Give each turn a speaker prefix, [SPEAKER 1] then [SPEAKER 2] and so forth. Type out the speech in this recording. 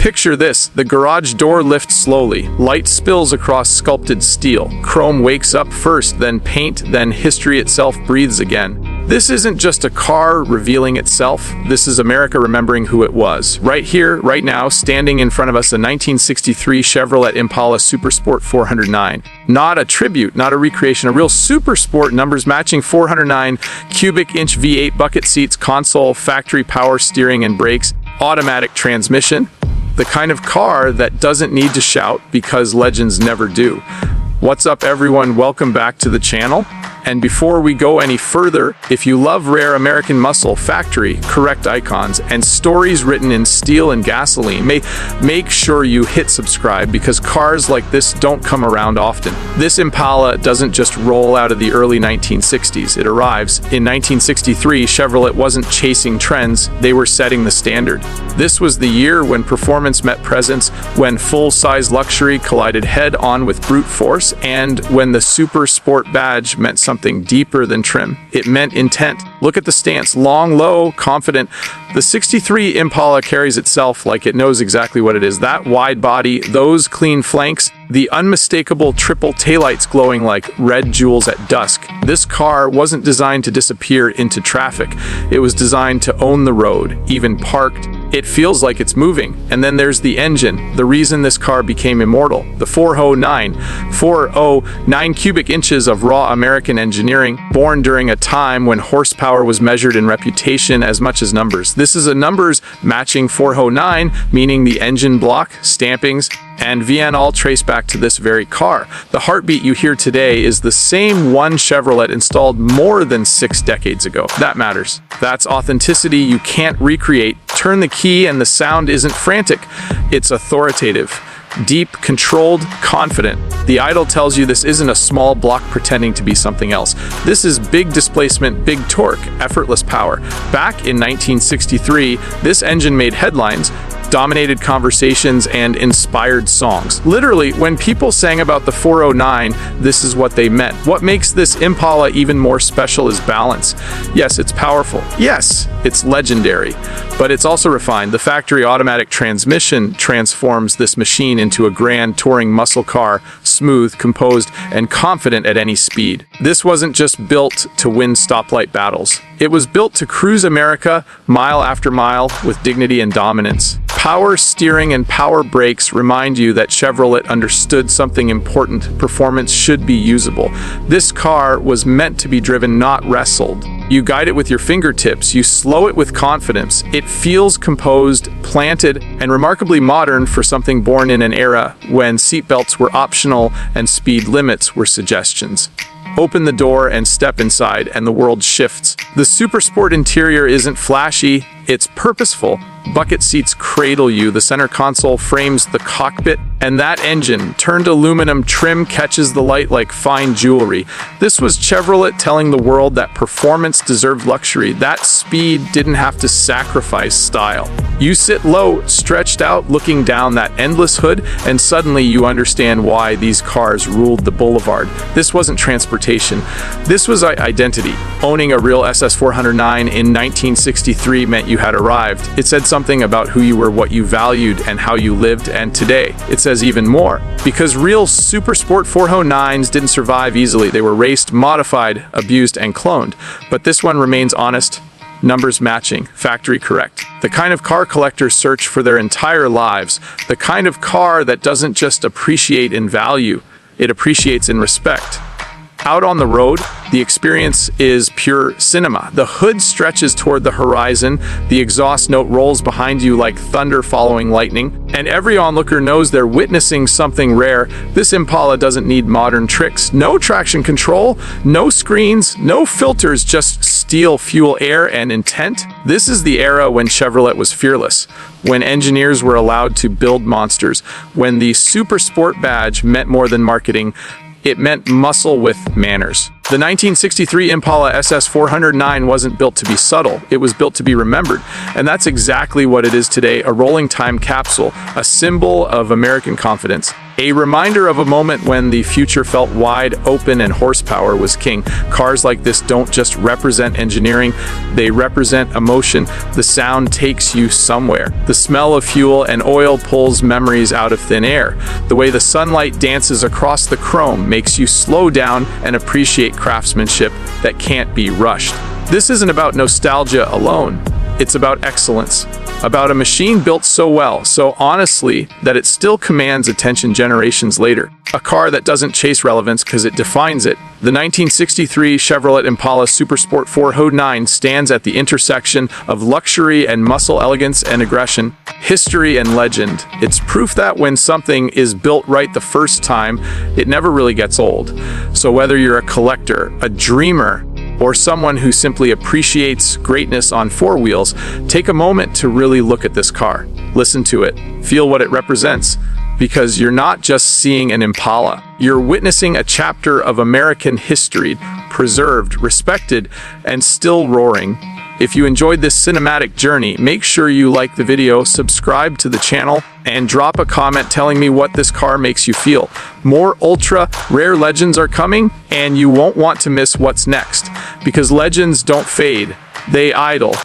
[SPEAKER 1] Picture this, the garage door lifts slowly, light spills across sculpted steel, chrome wakes up first, then paint, then history itself breathes again. This isn't just a car revealing itself, this is America remembering who it was. Right here, right now, standing in front of us, a 1963 Chevrolet Impala Super Sport 409. Not a tribute, not a recreation, a real Super Sport, numbers matching 409 cubic inch V8 bucket seats, console, factory power steering and brakes, automatic transmission. The kind of car that doesn't need to shout because legends never do. What's up, everyone? Welcome back to the channel. And before we go any further, if you love rare American muscle, factory, correct icons, and stories written in steel and gasoline, make sure you hit subscribe because cars like this don't come around often. This Impala doesn't just roll out of the early 1960s, it arrives. In 1963, Chevrolet wasn't chasing trends, they were setting the standard. This was the year when performance met presence, when full-size luxury collided head-on with brute force, and when the Super Sport badge meant something deeper than trim. It meant intent. Look at the stance, long, low, confident. The 63 Impala carries itself like it knows exactly what it is. That wide body, those clean flanks, the unmistakable triple taillights glowing like red jewels at dusk. This car wasn't designed to disappear into traffic. It was designed to own the road, even parked. It feels like it's moving. And then there's the engine, the reason this car became immortal. The 409 cubic inches of raw American engineering, born during a time when horsepower was measured in reputation as much as numbers. This is a numbers matching 409, meaning the engine block, stampings, and VN all trace back to this very car. The heartbeat you hear today is the same one Chevrolet installed more than 6 decades ago. That matters. That's authenticity you can't recreate. Turn the key and the sound isn't frantic. It's authoritative. Deep, controlled, confident. The idol tells you this isn't a small block pretending to be something else. This is big displacement, big torque, effortless power. Back in 1963, this engine made headlines, dominated conversations, and inspired songs. Literally, when people sang about the 409, this is what they meant. What makes this Impala even more special is balance. Yes, it's powerful. Yes, it's legendary. But it's also refined. The factory automatic transmission transforms this machine into a grand touring muscle car, smooth, composed, and confident at any speed. This wasn't just built to win stoplight battles. It was built to cruise America mile after mile with dignity and dominance. Power steering and power brakes remind you that Chevrolet understood something important. Performance should be usable. This car was meant to be driven, not wrestled. You guide it with your fingertips, you slow it with confidence. It feels composed, planted, and remarkably modern for something born in an era when seatbelts were optional and speed limits were suggestions. Open the door and step inside, and the world shifts. The Super Sport interior isn't flashy, it's purposeful. Bucket seats cradle you, the center console frames the cockpit, and that engine, turned aluminum trim, catches the light like fine jewelry. This was Chevrolet telling the world that performance deserved luxury, that speed didn't have to sacrifice style. You sit low, stretched out, looking down that endless hood, and suddenly you understand why these cars ruled the boulevard. This wasn't transportation, this was identity. Owning a real SS 409 in 1963 meant you had arrived. It said something about who you were, what you valued, and how you lived, and today it says even more. Because real Super Sport 409s didn't survive easily. They were raced, modified, abused, and cloned. But this one remains honest, numbers matching, factory correct. The kind of car collectors search for their entire lives. The kind of car that doesn't just appreciate in value, it appreciates in respect. Out on the road, the experience is pure cinema. The hood stretches toward the horizon, the exhaust note rolls behind you like thunder following lightning, and every onlooker knows they're witnessing something rare. This Impala doesn't need modern tricks. No traction control, no screens, no filters, just steel, fuel, air, and intent. This is the era when Chevrolet was fearless, when engineers were allowed to build monsters, when the Super Sport badge meant more than marketing. It meant muscle with manners. The 1963 Impala SS 409 wasn't built to be subtle, it was built to be remembered. And that's exactly what it is today, a rolling time capsule, a symbol of American confidence. A reminder of a moment when the future felt wide open and horsepower was king. Cars like this don't just represent engineering, they represent emotion. The sound takes you somewhere. The smell of fuel and oil pulls memories out of thin air. The way the sunlight dances across the chrome makes you slow down and appreciate craftsmanship that can't be rushed. This isn't about nostalgia alone. It's about excellence, about a machine built so well, so honestly, that it still commands attention generations later. A car that doesn't chase relevance because it defines it. The 1963 Chevrolet Impala Super Sport 409 stands at the intersection of luxury and muscle, elegance and aggression, history and legend. It's proof that when something is built right the first time, it never really gets old. So whether you're a collector, a dreamer, or someone who simply appreciates greatness on four wheels, take a moment to really look at this car. Listen to it, feel what it represents, because you're not just seeing an Impala. You're witnessing a chapter of American history, preserved, respected, and still roaring. If you enjoyed this cinematic journey, make sure you like the video, subscribe to the channel, and drop a comment telling me what this car makes you feel. More ultra rare legends are coming, and you won't want to miss what's next, because legends don't fade, they idle.